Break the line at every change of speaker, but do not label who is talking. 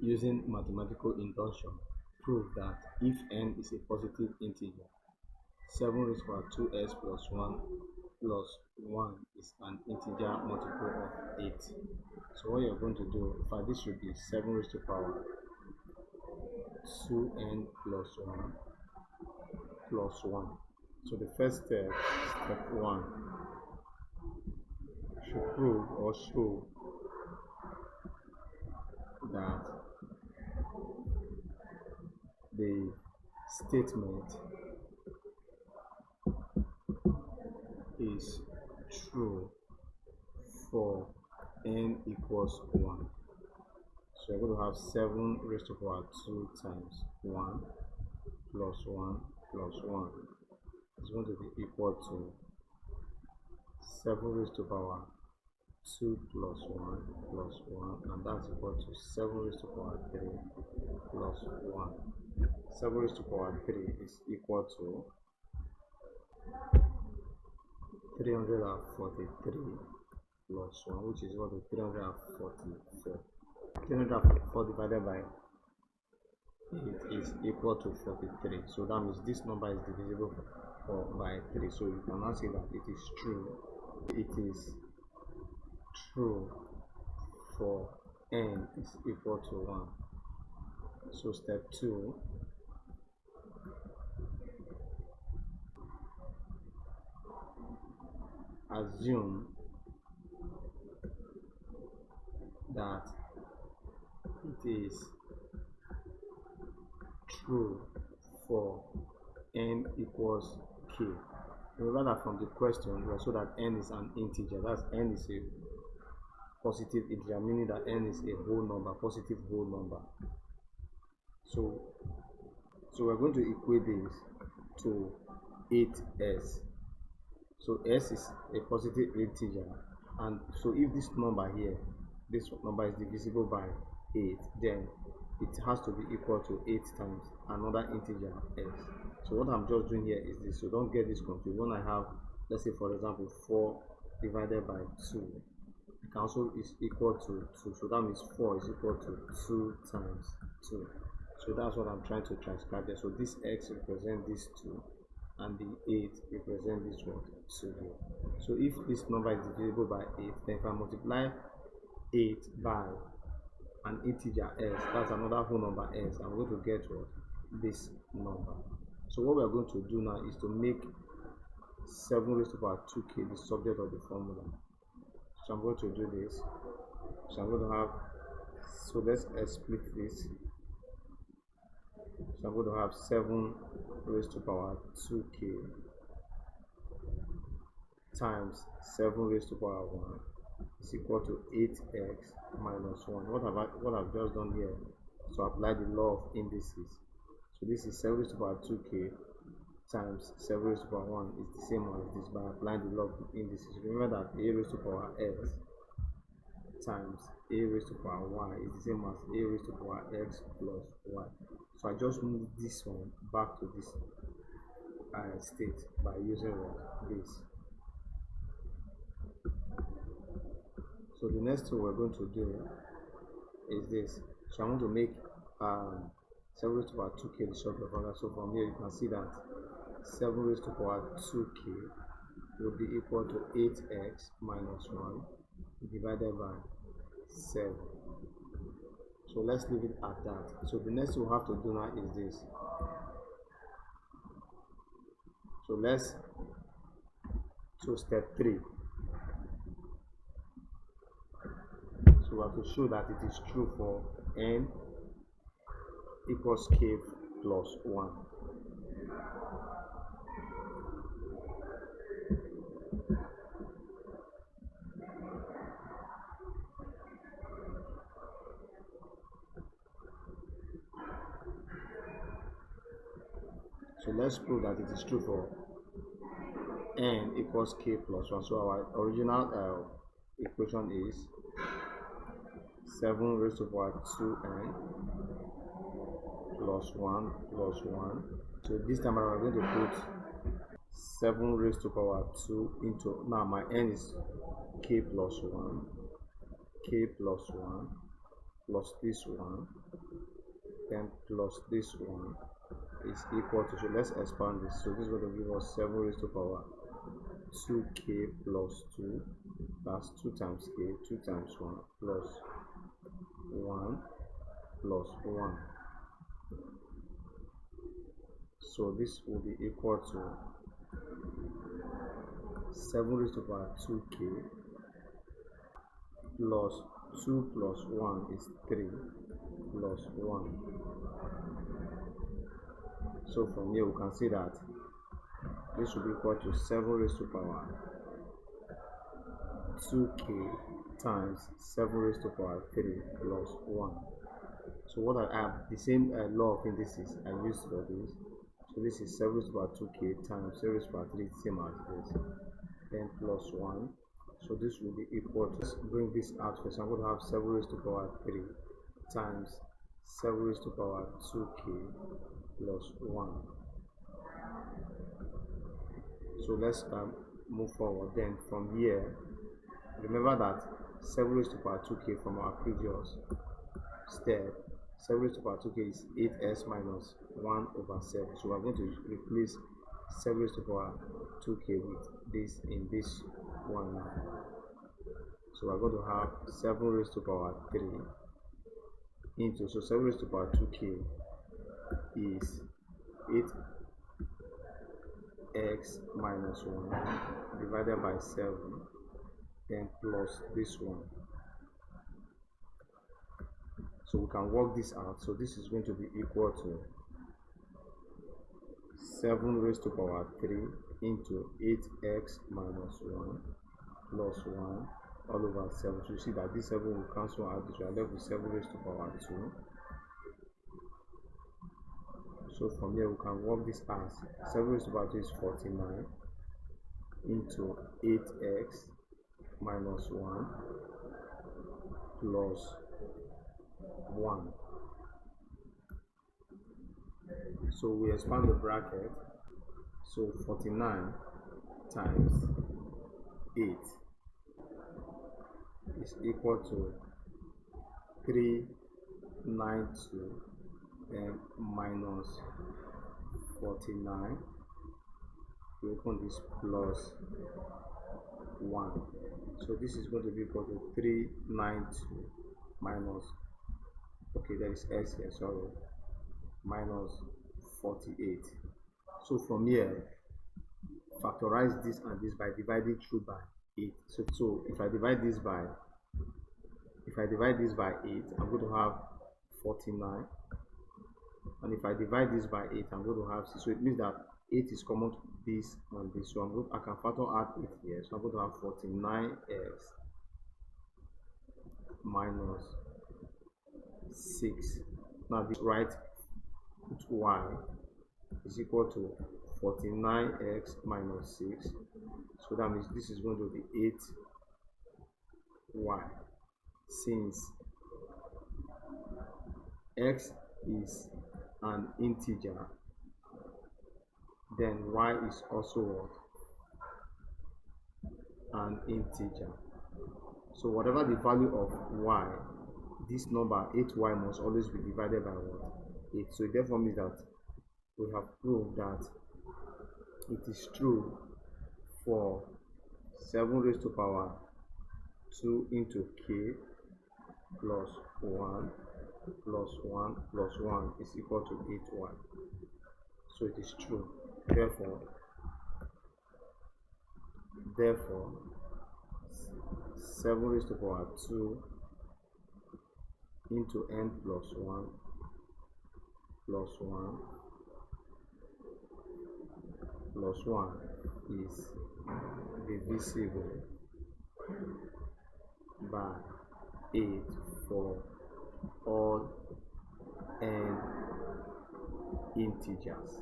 Using mathematical induction, prove that if n is a positive integer, 7 raised to the power 2x plus 1 is an integer multiple of 8. So what you're going to do, in fact, this should be 7 raised to the power 2n plus 1 plus 1. So the first step, step 1, should prove or show that the statement is true for n equals 1. So you're going to have 7 raised to the power 2 times 1 plus 1 plus 1 is going to be equal to 7 raised to the power 2 plus 1 plus 1, and that's equal to 7 raised to the power 3 plus 1. 7 raised to the power 3 is equal to 343 plus 1, which is equal to 344. 344 divided by 8 is equal to 43. So that means this number is divisible by 3. So you can now say that it is true. It is true for n is equal to 1. So step 2, assume that it is true for n equals k. Remember that from the question we saw that n is an integer. That's n is a positive integer, meaning that n is a whole number, positive whole number. So we're going to equate this to 8s. So s is a positive integer, and so if this number here, this number is divisible by 8, then it has to be equal to 8 times another integer s. So what I'm just doing here is this, so don't get this confused. When I have, let's say for example, 4 divided by 2, it also is equal to 2, so that means 4 is equal to 2 times 2. So that's what I'm trying to transcribe there. So this x represents this 2, and the 8 represents this one 2 here. So if this number is divisible by 8, then if I multiply 8 by an integer s, that's another whole number s, I'm going to get what? This number. So what we're going to do now is to make 7 raised to the power 2k the subject of the formula. So I'm going to do this. So I'm going to have, so let's split this. So I'm going to have 7 raised to the power 2k times 7 raised to the power 1 is equal to 8x minus 1. What I've just done here, so apply the law of indices. So this is 7 raised to the power 2k times 7 raised to the power 1 is the same as this by applying the law of indices. Remember that a raised to the power s times a raised to the power y is the same as a raised to the power x plus y. So I just move this one back to this state by using this. So the next thing we're going to do is this. So I want to make 7 raised to the power 2k the subject of formula. So from here you can see that 7 raised to the power 2k will be equal to 8x minus 1 divided by 7. So let's leave it at that. So the next thing we have to do now is this. So step 3. So we have to show that it is true for n equals k plus 1. So let's prove that it is true for n equals k plus 1. So our original equation is 7 raised to the power 2n plus 1 plus 1. So this time around we're going to put 7 raised to the power 2 into, now my n is k plus 1 plus this one then plus this one is equal to, so let's expand this. So this is going to give us 7 raised to power 2k plus 2, that's 2 times k, 2 times 1 plus 1 plus 1. So this will be equal to 7 raised to power 2k plus 2 plus 1 is 3 plus 1. So from here we can see that this will be equal to 7 raised to power 2k times 7 raised to power 3 plus 1. So what I have, the same law of indices I used for this. So this is 7 raised to power 2k times 7 raised to power 3, same as this, then plus 1. So this will be equal to, bring this out first. I'm going to have 7 raised to power 3 times 7 raised to power 2k plus 1. So let's move forward. Then from here, remember that 7 raised to power 2k from our previous step, 7 raised to power 2k is 8s minus 1 over 7. So we're going to replace 7 raised to power 2k with this in this one now. So we're going to have 7 raised to power 3 into, so 7 raised to power 2k is 8x minus 1 divided by 7, then plus this one. So we can work this out. So this is going to be equal to 7 raised to power 3 into 8x minus 1 plus 1 all over 7. So you see that this 7 will cancel out. So I left with 7 raised to power 2. So from here we can work this as 7 raised to power 2 is 49 into 8x minus 1 plus 1. So we expand the bracket. So 49 times 8 is equal to 392 and minus 49. We open this plus 1. So this is going to be equal to 392 minus, okay, there is s here, sorry, minus 48. So from here, factorize this and this by dividing through by 8. So if I divide this by 8, I'm going to have 49. And if I divide this by 8, I'm going to have 6. So it means that 8 is common to this and this. So I can factor out 8 here. So I'm going to have 49x minus 6. Now this right y is equal to 49x minus 6. So that means this is going to be 8y. Since x is an integer, then y is also what? An integer. So whatever the value of y, this number 8y must always be divided by what? 8. So it therefore means that we have proved that it is true for 7 raised to power 2 into k plus 1 plus 1 plus 1 is equal to 8y. So it is true. Therefore 7 raised to power 2 into n plus 1 plus 1 plus 1 is divisible by 8 for all n integers.